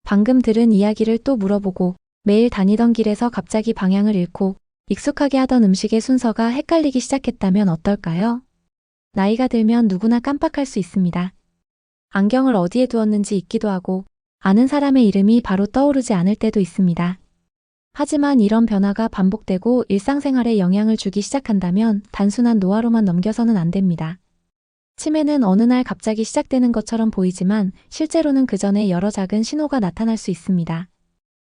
방금 들은 이야기를 또 물어보고 매일 다니던 길에서 갑자기 방향을 잃고 익숙하게 하던 음식의 순서가 헷갈리기 시작했다면 어떨까요? 나이가 들면 누구나 깜빡할 수 있습니다. 안경을 어디에 두었는지 잊기도 하고 아는 사람의 이름이 바로 떠오르지 않을 때도 있습니다. 하지만 이런 변화가 반복되고 일상생활에 영향을 주기 시작한다면 단순한 노화로만 넘겨서는 안 됩니다. 치매는 어느 날 갑자기 시작되는 것처럼 보이지만 실제로는 그 전에 여러 작은 신호가 나타날 수 있습니다.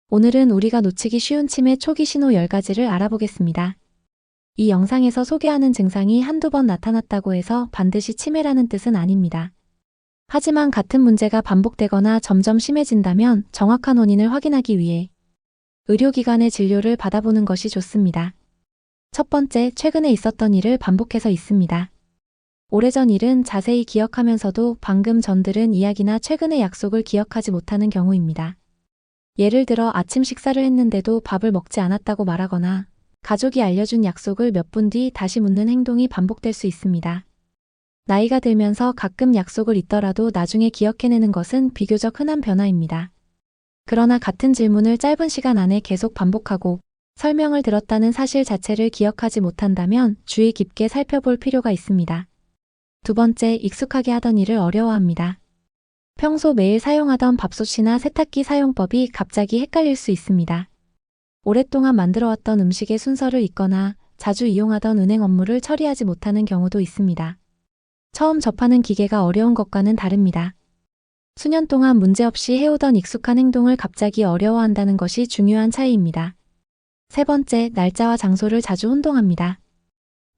오늘은 우리가 놓치기 쉬운 치매 초기 신호 10가지를 알아보겠습니다. 이 영상에서 소개하는 증상이 한두 번 나타났다고 해서 반드시 치매라는 뜻은 아닙니다. 하지만 같은 문제가 반복되거나 점점 심해진다면 정확한 원인을 확인하기 위해 의료기관의 진료를 받아보는 것이 좋습니다. 첫 번째, 최근에 있었던 일을 반복해서 있습니다. 오래전 일은 자세히 기억하면서도 방금 전 들은 이야기나 최근의 약속을 기억하지 못하는 경우입니다. 예를 들어 아침 식사를 했는데도 밥을 먹지 않았다고 말하거나 가족이 알려준 약속을 몇 분 뒤 다시 묻는 행동이 반복될 수 있습니다. 나이가 들면서 가끔 약속을 잊더라도 나중에 기억해내는 것은 비교적 흔한 변화입니다. 그러나 같은 질문을 짧은 시간 안에 계속 반복하고 설명을 들었다는 사실 자체를 기억하지 못한다면 주의 깊게 살펴볼 필요가 있습니다. 두 번째, 익숙하게 하던 일을 어려워합니다. 평소 매일 사용하던 밥솥이나 세탁기 사용법이 갑자기 헷갈릴 수 있습니다. 오랫동안 만들어왔던 음식의 순서를 잊거나 자주 이용하던 은행 업무를 처리하지 못하는 경우도 있습니다. 처음 접하는 기계가 어려운 것과는 다릅니다. 수년 동안 문제없이 해오던 익숙한 행동을 갑자기 어려워한다는 것이 중요한 차이입니다. 세 번째, 날짜와 장소를 자주 혼동합니다.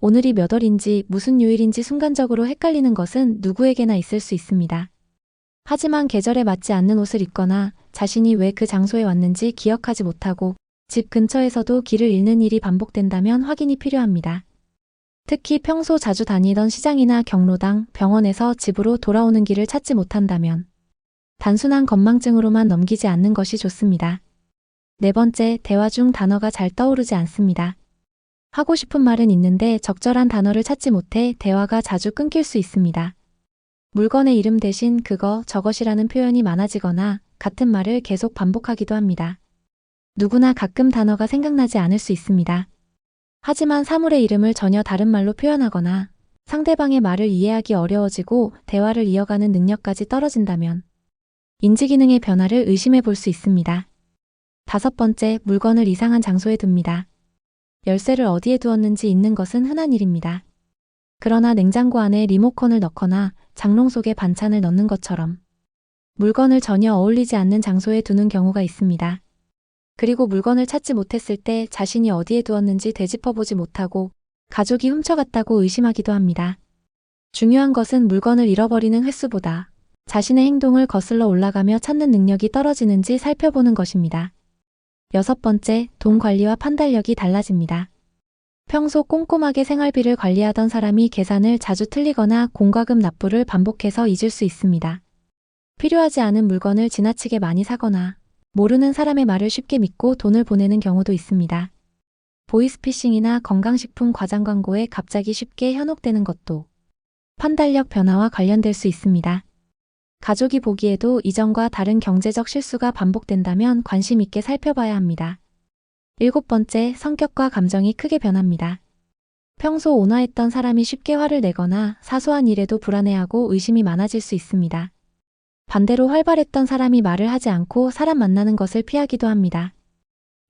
오늘이 몇 월인지 무슨 요일인지 순간적으로 헷갈리는 것은 누구에게나 있을 수 있습니다. 하지만 계절에 맞지 않는 옷을 입거나 자신이 왜 그 장소에 왔는지 기억하지 못하고 집 근처에서도 길을 잃는 일이 반복된다면 확인이 필요합니다. 특히 평소 자주 다니던 시장이나 경로당, 병원에서 집으로 돌아오는 길을 찾지 못한다면 단순한 건망증으로만 넘기지 않는 것이 좋습니다. 네 번째, 대화 중 단어가 잘 떠오르지 않습니다. 하고 싶은 말은 있는데 적절한 단어를 찾지 못해 대화가 자주 끊길 수 있습니다. 물건의 이름 대신 그거, 저것이라는 표현이 많아지거나 같은 말을 계속 반복하기도 합니다. 누구나 가끔 단어가 생각나지 않을 수 있습니다. 하지만 사물의 이름을 전혀 다른 말로 표현하거나 상대방의 말을 이해하기 어려워지고 대화를 이어가는 능력까지 떨어진다면 인지기능의 변화를 의심해 볼 수 있습니다. 다섯 번째, 물건을 이상한 장소에 둡니다. 열쇠를 어디에 두었는지 잊는 것은 흔한 일입니다. 그러나 냉장고 안에 리모컨을 넣거나 장롱 속에 반찬을 넣는 것처럼 물건을 전혀 어울리지 않는 장소에 두는 경우가 있습니다. 그리고 물건을 찾지 못했을 때 자신이 어디에 두었는지 되짚어보지 못하고 가족이 훔쳐갔다고 의심하기도 합니다. 중요한 것은 물건을 잃어버리는 횟수보다 자신의 행동을 거슬러 올라가며 찾는 능력이 떨어지는지 살펴보는 것입니다. 여섯 번째, 돈 관리와 판단력이 달라집니다. 평소 꼼꼼하게 생활비를 관리하던 사람이 계산을 자주 틀리거나 공과금 납부를 반복해서 잊을 수 있습니다. 필요하지 않은 물건을 지나치게 많이 사거나 모르는 사람의 말을 쉽게 믿고 돈을 보내는 경우도 있습니다. 보이스피싱이나 건강식품 과장 광고에 갑자기 쉽게 현혹되는 것도 판단력 변화와 관련될 수 있습니다. 가족이 보기에도 이전과 다른 경제적 실수가 반복된다면 관심 있게 살펴봐야 합니다. 일곱 번째, 성격과 감정이 크게 변합니다. 평소 온화했던 사람이 쉽게 화를 내거나 사소한 일에도 불안해하고 의심이 많아질 수 있습니다. 반대로 활발했던 사람이 말을 하지 않고 사람 만나는 것을 피하기도 합니다.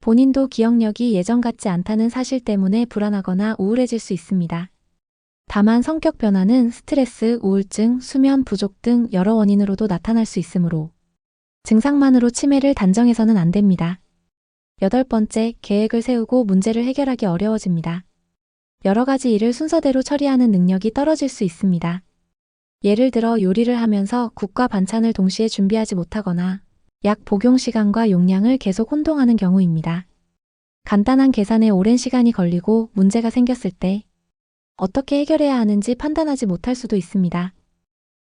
본인도 기억력이 예전 같지 않다는 사실 때문에 불안하거나 우울해질 수 있습니다. 다만 성격 변화는 스트레스, 우울증, 수면 부족 등 여러 원인으로도 나타날 수 있으므로 증상만으로 치매를 단정해서는 안 됩니다. 여덟 번째, 계획을 세우고 문제를 해결하기 어려워집니다. 여러 가지 일을 순서대로 처리하는 능력이 떨어질 수 있습니다. 예를 들어 요리를 하면서 국과 반찬을 동시에 준비하지 못하거나 약 복용 시간과 용량을 계속 혼동하는 경우입니다. 간단한 계산에 오랜 시간이 걸리고 문제가 생겼을 때 어떻게 해결해야 하는지 판단하지 못할 수도 있습니다.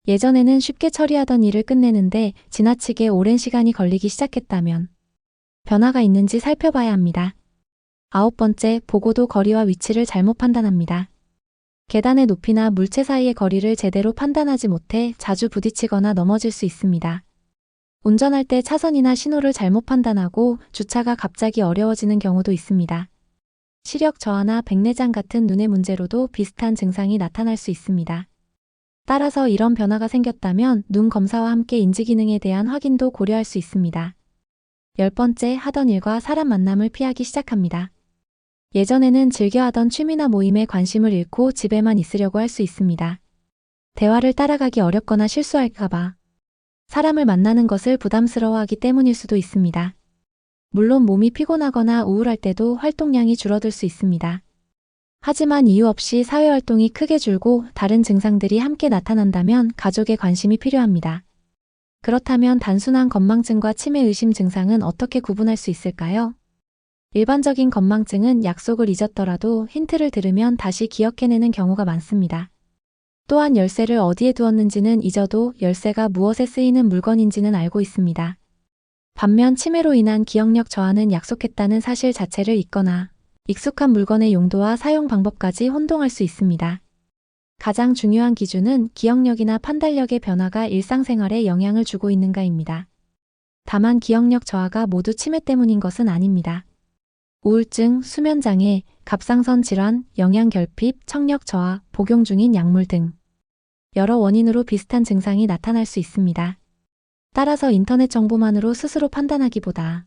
예전에는 쉽게 처리하던 일을 끝내는데 지나치게 오랜 시간이 걸리기 시작했다면 변화가 있는지 살펴봐야 합니다. 아홉 번째, 보고도 거리와 위치를 잘못 판단합니다. 계단의 높이나 물체 사이의 거리를 제대로 판단하지 못해 자주 부딪히거나 넘어질 수 있습니다. 운전할 때 차선이나 신호를 잘못 판단하고 주차가 갑자기 어려워지는 경우도 있습니다. 시력 저하나 백내장 같은 눈의 문제로도 비슷한 증상이 나타날 수 있습니다. 따라서 이런 변화가 생겼다면 눈 검사와 함께 인지기능에 대한 확인도 고려할 수 있습니다. 10번째, 하던 일과 사람 만남을 피하기 시작합니다. 예전에는 즐겨하던 취미나 모임에 관심을 잃고 집에만 있으려고 할 수 있습니다. 대화를 따라가기 어렵거나 실수할까봐 사람을 만나는 것을 부담스러워하기 때문일 수도 있습니다. 물론 몸이 피곤하거나 우울할 때도 활동량이 줄어들 수 있습니다. 하지만 이유 없이 사회활동이 크게 줄고 다른 증상들이 함께 나타난다면 가족의 관심이 필요합니다. 그렇다면 단순한 건망증과 치매 의심 증상은 어떻게 구분할 수 있을까요? 일반적인 건망증은 약속을 잊었더라도 힌트를 들으면 다시 기억해내는 경우가 많습니다. 또한 열쇠를 어디에 두었는지는 잊어도 열쇠가 무엇에 쓰이는 물건인지는 알고 있습니다. 반면 치매로 인한 기억력 저하는 약속했다는 사실 자체를 잊거나 익숙한 물건의 용도와 사용 방법까지 혼동할 수 있습니다. 가장 중요한 기준은 기억력이나 판단력의 변화가 일상생활에 영향을 주고 있는가입니다. 다만 기억력 저하가 모두 치매 때문인 것은 아닙니다. 우울증, 수면장애, 갑상선 질환, 영양결핍, 청력 저하, 복용 중인 약물 등 여러 원인으로 비슷한 증상이 나타날 수 있습니다. 따라서 인터넷 정보만으로 스스로 판단하기보다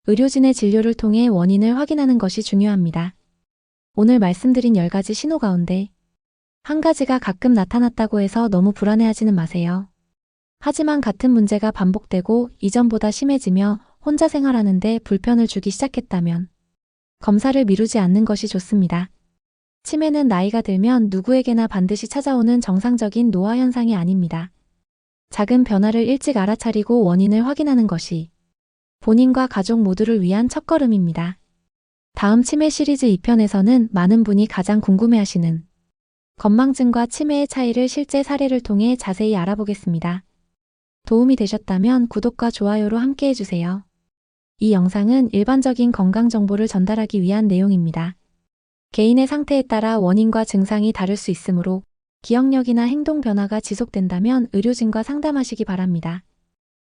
의료진의 진료를 통해 원인을 확인하는 것이 중요합니다. 오늘 말씀드린 10가지 신호 가운데 한 가지가 가끔 나타났다고 해서 너무 불안해하지는 마세요. 하지만 같은 문제가 반복되고 이전보다 심해지며 혼자 생활하는데 불편을 주기 시작했다면 검사를 미루지 않는 것이 좋습니다. 치매는 나이가 들면 누구에게나 반드시 찾아오는 정상적인 노화 현상이 아닙니다. 작은 변화를 일찍 알아차리고 원인을 확인하는 것이 본인과 가족 모두를 위한 첫걸음입니다. 다음 치매 시리즈 2편에서는 많은 분이 가장 궁금해하시는 건망증과 치매의 차이를 실제 사례를 통해 자세히 알아보겠습니다. 도움이 되셨다면 구독과 좋아요로 함께 해주세요. 이 영상은 일반적인 건강 정보를 전달하기 위한 내용입니다. 개인의 상태에 따라 원인과 증상이 다를 수 있으므로 기억력이나 행동 변화가 지속된다면 의료진과 상담하시기 바랍니다.